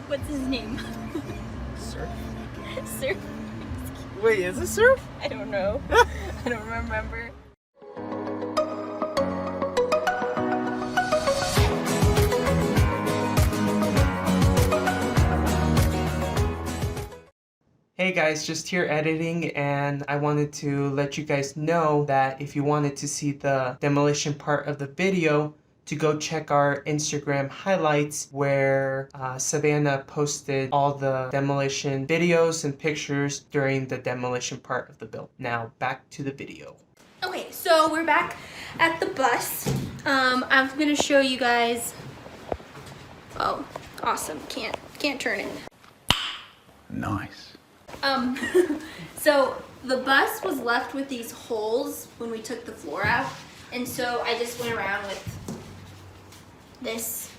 What's his name? Surf? Surf? Wait, is it Surf? I don't know. I don't remember. Hey guys, just here editing, and I wanted to let you guys know that if you wanted to see the demolition part of the video, to go check our Instagram highlights where Savannah posted all the demolition videos and pictures during the demolition part of the build. Now back to the video. Okay, so we're back at the bus. I'm gonna show you guys. Oh, awesome! Can't turn it. Nice. So the bus was left with these holes when we took the floor out, and so I just went around with this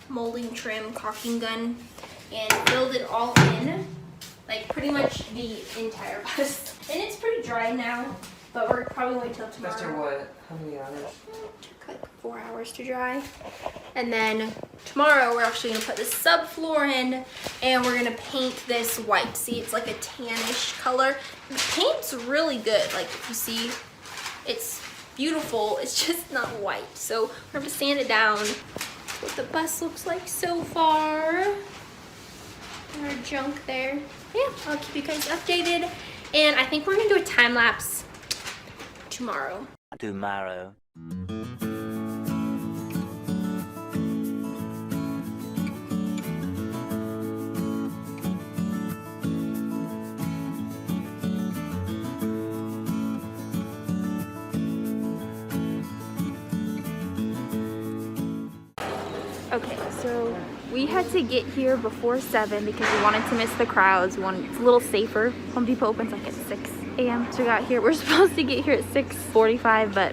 molding trim caulking gun and filled it all in, like pretty much the entire bus. And it's pretty dry now, but we're probably wait till tomorrow. After what? How many hours? It took like 4 hours to dry. And then tomorrow we're actually gonna put the subfloor in, and we're gonna paint this white. See, it's like a tannish color. The paint's really good. Like if you see, it's beautiful. It's just not white. So we're gonna sand it down. That's what the bus looks like so far. And our junk there. Yeah, I'll keep you guys updated. And I think we're gonna do a time lapse tomorrow. Okay, so we had to get here before 7 because we wanted to miss the crowds. It's a little safer. Home Depot opens like at 6 a.m. So we got here. We're supposed to get here at 6:45, but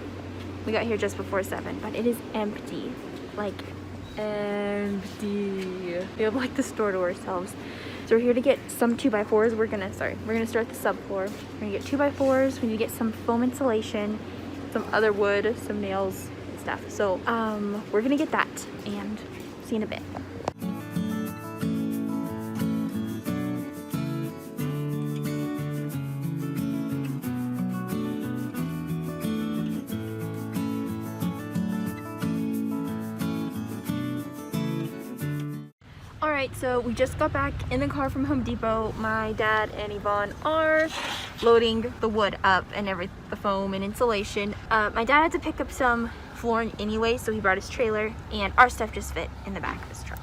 we got here just before 7. But it is empty, like empty. We have like the store to ourselves. So we're here to get some 2x4s. We're gonna start the subfloor. We're gonna get 2x4s. We need to get some foam insulation, some other wood, some nails, stuff. So we're gonna get that and see you in a bit. Alright, so we just got back in the car from Home Depot. My dad and Yvonne are loading the wood up and the foam and insulation. My dad had to pick up some flooring anyway, so he brought his trailer, and our stuff just fit in the back of his truck.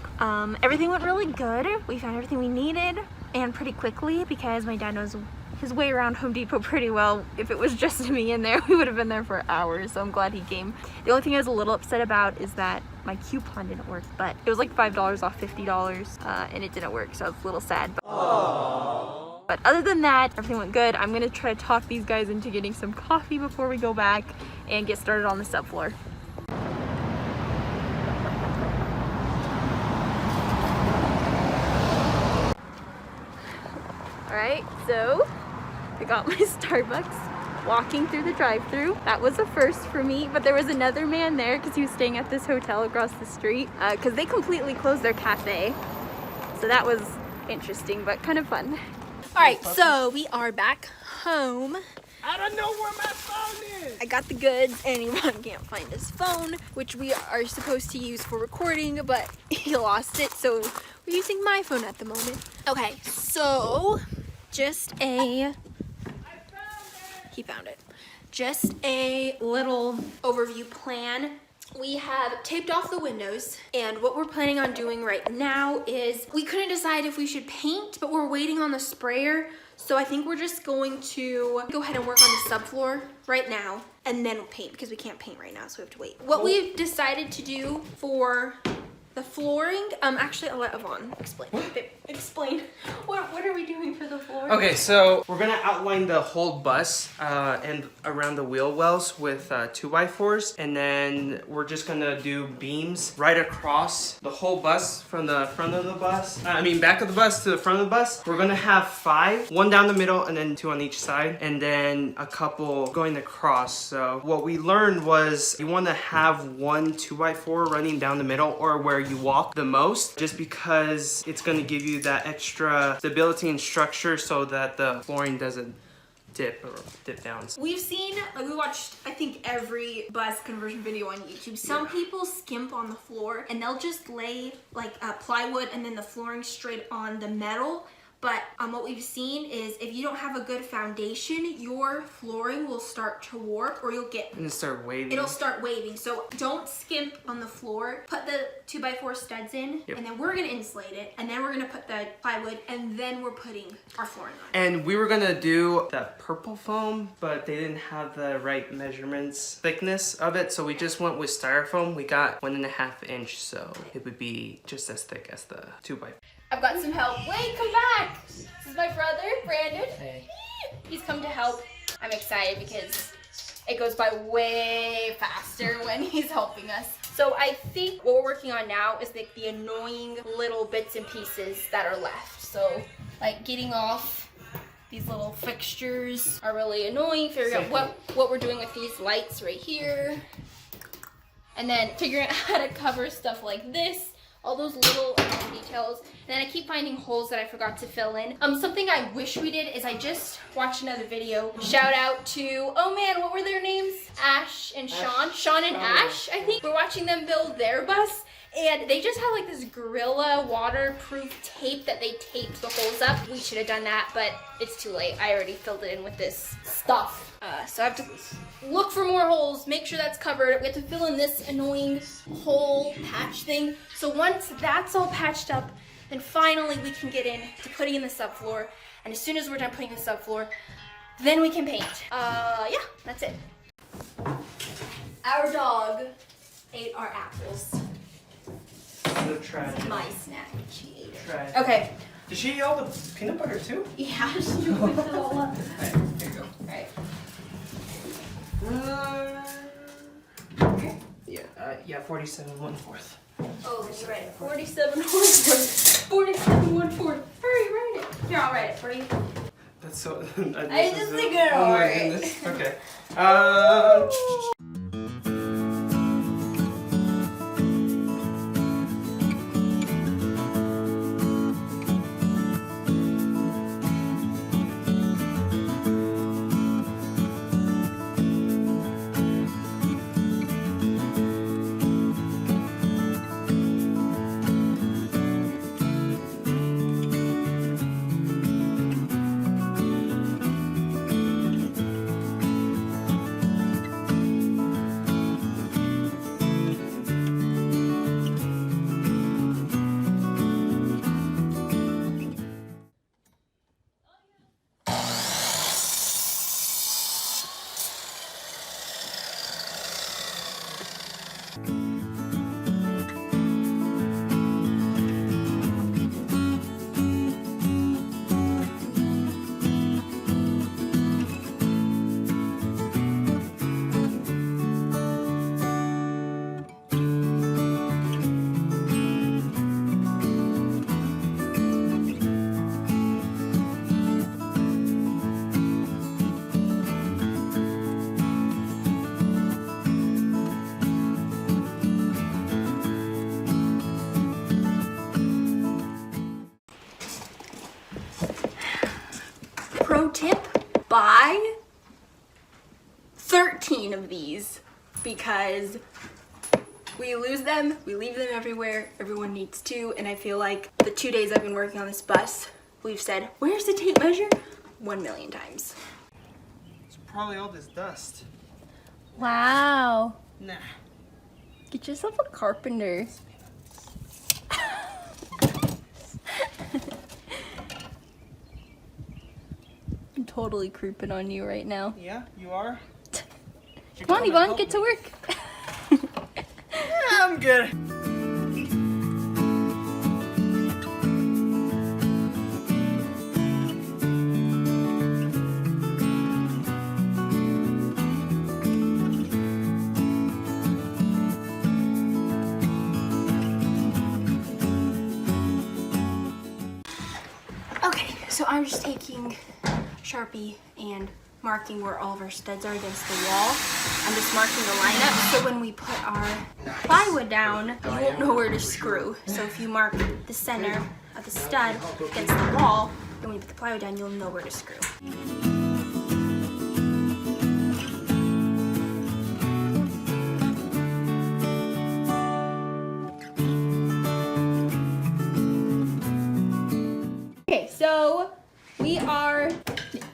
Everything went really good. We found everything we needed, and pretty quickly, because my dad knows his way around Home Depot pretty well. If it was just me in there, we would have been there for hours, so I'm glad he came. The only thing I was a little upset about is that my coupon didn't work, but it was like $5 off $50, and it didn't work, so I was a little sad. But other than that, everything went good. I'm gonna try to talk these guys into getting some coffee before we go back and get started on the subfloor. Alright, so I got my Starbucks walking through the drive-thru. That was a first for me, but there was another man there because he was staying at this hotel across the street because they completely closed their cafe. So that was interesting, but kind of fun. Alright, so we are back home. I don't know where my phone is! I got the goods, and Yvonne can't find his phone, which we are supposed to use for recording, but he lost it, so we're using my phone at the moment. Okay, so he found it. Just a little overview plan. We have taped off the windows, and what we're planning on doing right now is we couldn't decide if we should paint, but we're waiting on the sprayer. So I think we're just going to go ahead and work on the subfloor right now, and then we'll paint because we can't paint right now, so we have to wait. What we've decided to do for the flooring, actually I'll let Yvonne explain. Explain. What are we doing for the floor? Okay, so we're gonna outline the whole bus and around the wheel wells with 2x4s, and then we're just gonna do beams right across the whole bus from the front of the bus. Back of the bus to the front of the bus. We're gonna have 5, 1 down the middle and then 2 on each side, and then a couple going across. So what we learned was you want to have 1 2x4 running down the middle, or where you walk the most, just because it's going to give you that extra stability and structure so that the flooring doesn't dip down. We've seen, we watched, I think, every bus conversion video on YouTube. Some people skimp on the floor and they'll just lay like plywood and then the flooring straight on the metal. But what we've seen is if you don't have a good foundation, your flooring will start to warp, or you'll get... It'll start waving. It'll start waving. So don't skimp on the floor. Put the 2x4 studs in, and then we're gonna insulate it, and then we're gonna put the plywood, and then we're putting our flooring on. And we were gonna do that purple foam, but they didn't have the right measurements, thickness of it, so we just went with styrofoam. We got 1.5 inch, so it would be just as thick as the 2x4. I've got some help. Wait, come back! This is my brother, Brandon. Hey. He's come to help. I'm excited because it goes by way faster when he's helping us. So I think what we're working on now is like the annoying little bits and pieces that are left. So like getting off these little fixtures are really annoying. Figuring out what we're doing with these lights right here. And then figuring out how to cover stuff like this. All those little details. And then I keep finding holes that I forgot to fill in. Something I wish we did is I just watched another video. Shout out to, oh man, what were their names? Ash and Sean. Sean and Ash, I think. We're watching them build their bus. And they just had like this Gorilla waterproof tape that they taped the holes up. We should have done that, but it's too late. I already filled it in with this stuff. So I have to look for more holes, make sure that's covered. We have to fill in this annoying hole patch thing. So once that's all patched up, then finally we can get in to putting in the subfloor. And as soon as we're done putting in the subfloor, then we can paint. Yeah, that's it. Our dog ate our apples. So tragic. My snack. She ate it. Tragic. Okay. Did she eat all the peanut butter too? Yeah, she whipped it all up. Alright, here you go. Alright. Yeah, 47 1/4. Oh, you write it. 47 1/4. 47 1/4. Hurry, write it. Here, I'll write it for you. That's so. I just think it Oh my alright. goodness. Okay. Pro tip, buy 13 of these because we lose them, we leave them everywhere, everyone needs to, and I feel like the 2 days I've been working on this bus, we've said, where's the tape measure? 1 million times. It's probably all this dust. Wow. Nah. Get yourself a carpenter. I'm totally creeping on you right now. Yeah, you are? Come on, Yvonne, get to work. Yeah, I'm good. Okay, so I'm just taking Sharpie and marking where all of our studs are against the wall. I'm just marking the lineup so when we put our plywood down, you won't know where to screw. So if you mark the center of the stud against the wall, then when you put the plywood down, you'll know where to screw. Okay, so we are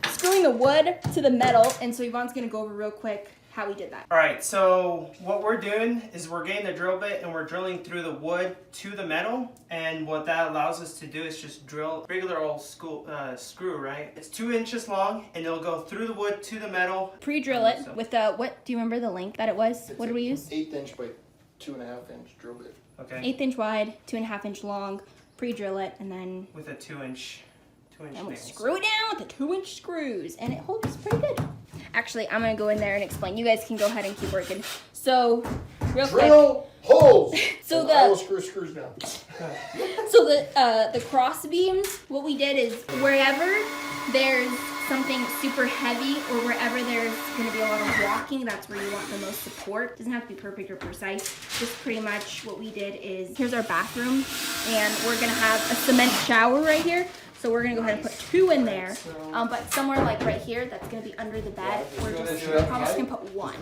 screwing the wood to the metal, and so Yvonne's gonna go over real quick how we did that. All right, so what we're doing is we're getting the drill bit and we're drilling through the wood to the metal, and what that allows us to do is just drill regular old school screw, right? It's 2 inches long and it'll go through the wood to the metal. Pre-drill it with a, what, do you remember the length that it was? What did we use? 1/8 inch by 2.5 inch drill bit. Okay. 1/8 inch wide, 2.5 inch long, pre-drill it, and then With a 2 inch and we nails. screw it down with the 2-inch screws, and it holds pretty good. Actually, I'm gonna go in there and explain. You guys can go ahead and keep working. So, real quick. Drill holes. So and the- I will screws down. So the cross beams, what we did is wherever there's something super heavy or wherever there's going to be a lot of walking, that's where you want the most support. Doesn't have to be perfect or precise. Just pretty much what we did is, here's our bathroom, and we're going to have a cement shower right here. So we're gonna go ahead and put 2 in there, but somewhere like right here, that's gonna be under the bed. We're probably just gonna put 1.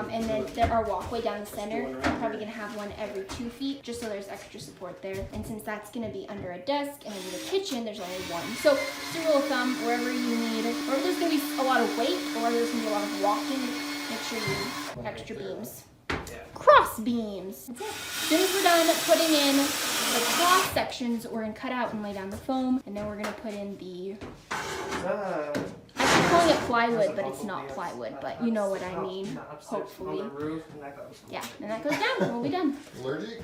And then there our walkway down the center. We're probably gonna have one every 2 feet, just so there's extra support there. And since that's gonna be under a desk and in the kitchen, there's only 1. So just a rule of thumb, wherever you need, or if there's gonna be a lot of weight, or there's gonna be a lot of walking, make sure you use extra beams. Cross beams. That's it. As soon as we're done putting in the cross sections, we're gonna cut out and lay down the foam, and then we're gonna put in the, I'm calling it plywood, but it's not plywood, but you know what I mean, hopefully. Yeah, and that goes down, and we'll be done. Allergic?